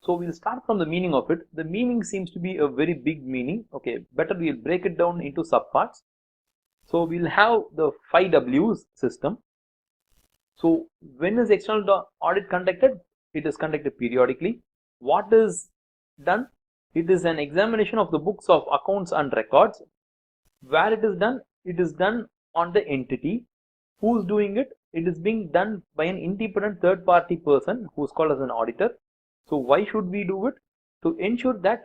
So we'll start from the meaning of it. The meaning seems to be a very big meaning. Okay, better we'll break it down into subparts. So we'll have the 5 W's system. So when is external audit conducted? It is conducted periodically. What is done? It is an examination of the books of accounts and records. Where it is done? It is done on the entity. Who's doing it? It is being done by an independent third party person who is called as an auditor. So why should we do it? To ensure that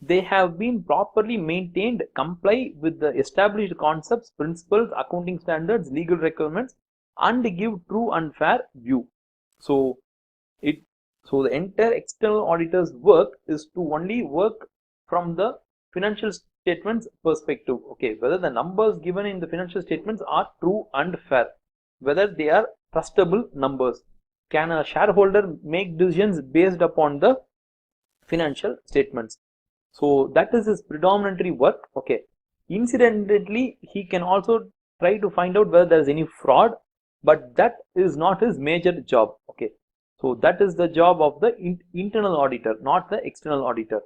they have been properly maintained, comply with the established concepts, principles, accounting standards, legal requirements, and give true and fair view. So the entire external auditor's work is to only work from the financial statements perspective. Okay, whether the numbers given in the financial statements are true and fair, whether they are trustable numbers. Can a shareholder make decisions based upon the financial statements? So that is his predominantly work. Okay, incidentally he can also try to find out whether there is any fraud, but that is not his major job. Okay, so that is the job of the internal auditor, not the external auditor.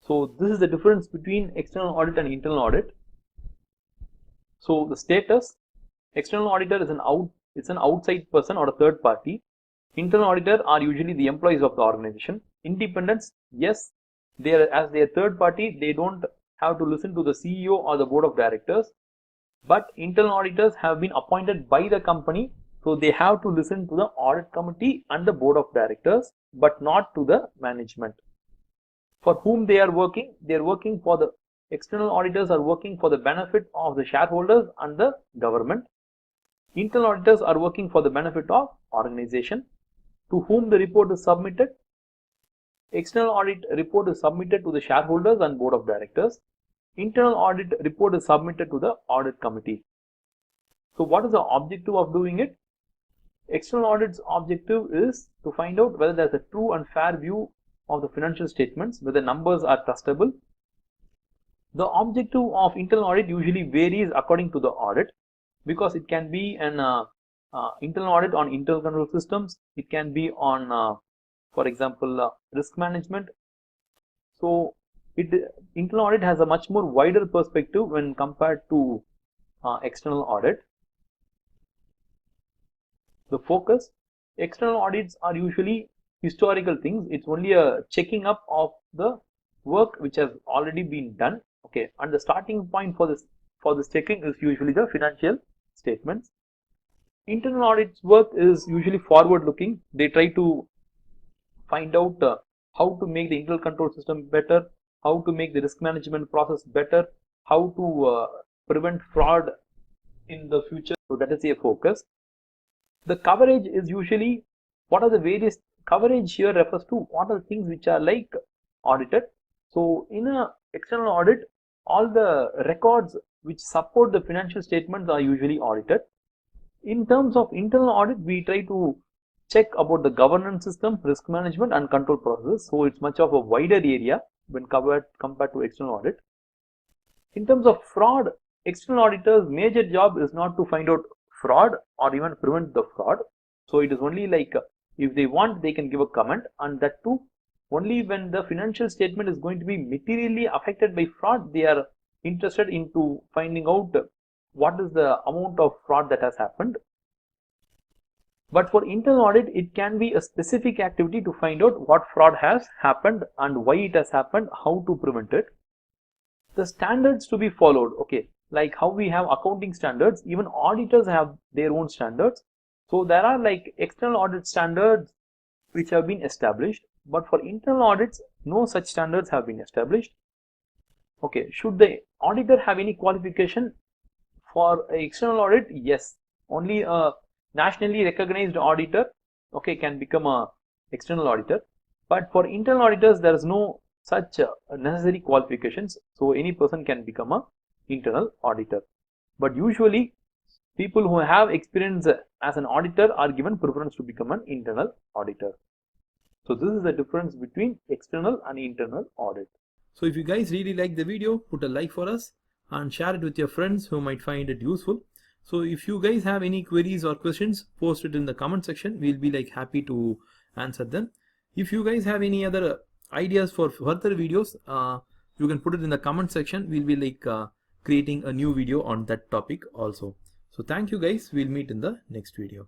So this is the difference between external audit and internal audit. So the status: external auditor is an outside person or a third party. Internal auditor are usually the employees of the organization. Independence: yes, they are, as their third party, they don't have to listen to the CEO or the board of directors, but internal auditors have been appointed by the company, so they have to listen to the audit committee and the board of directors, but not to the management. For whom they are working? They are working for the external auditors are working for the benefit of the shareholders and the government. Internal auditors are working for the benefit of organization. To whom the report is submitted? External audit report is submitted to the shareholders and board of directors. Internal audit report is submitted to the audit committee. So what is the objective of doing it? External audit's objective is to find out whether there is a true and fair view of the financial statements, whether numbers are trustable. The objective of internal audit usually varies according to the audit, because it can be an internal audit on internal control systems. It can be on for example risk management. So internal audit has a much more wider perspective when compared to external audit. The focus: external audits are usually historical things. It's only a checking up of the work which has already been done. Okay, and the starting point for this checking is usually the financial statements. Internal audit's work is usually forward looking. They try to find out how to make the internal control system better, how to make the risk management process better, how to prevent fraud in the future. So that is a focus. The coverage is usually, what are the various coverage here refers to what are the things which are like audited. So in a external audit, all the records which support the financial statements are usually audited. In terms of internal audit, we try to check about the governance system, risk management and control process. So it's much of a wider area when compared to external audit. In terms of fraud, external auditors' major job is not to find out fraud or even prevent the fraud. So it is only like if they want, they can give a comment, and that too only when the financial statement is going to be materially affected by fraud. They are interested into finding out what is the amount of fraud that has happened. But for internal audit, it can be a specific activity to find out what fraud has happened and why it has happened, how to prevent it. The standards to be followed, okay, like how we have accounting standards, even auditors have their own standards. So there are like external audit standards which have been established, but for internal audits, no such standards have been established. Okay, should the auditor have any qualification? For external audit, yes, only a nationally recognized auditor, okay, can become a external auditor. But for internal auditors, there is no such necessary qualifications, so any person can become a internal auditor. But usually people who have experience as an auditor are given preference to become an internal auditor. So this is the difference between external and internal audit. So if you guys really like the video, put a like for us and share it with your friends who might find it useful. So if you guys have any queries or questions, post it in the comment section. We'll be like happy to answer them. If you guys have any other ideas for further videos, you can put it in the comment section. We'll be like creating a new video on that topic also. So thank you guys. We'll meet in the next video.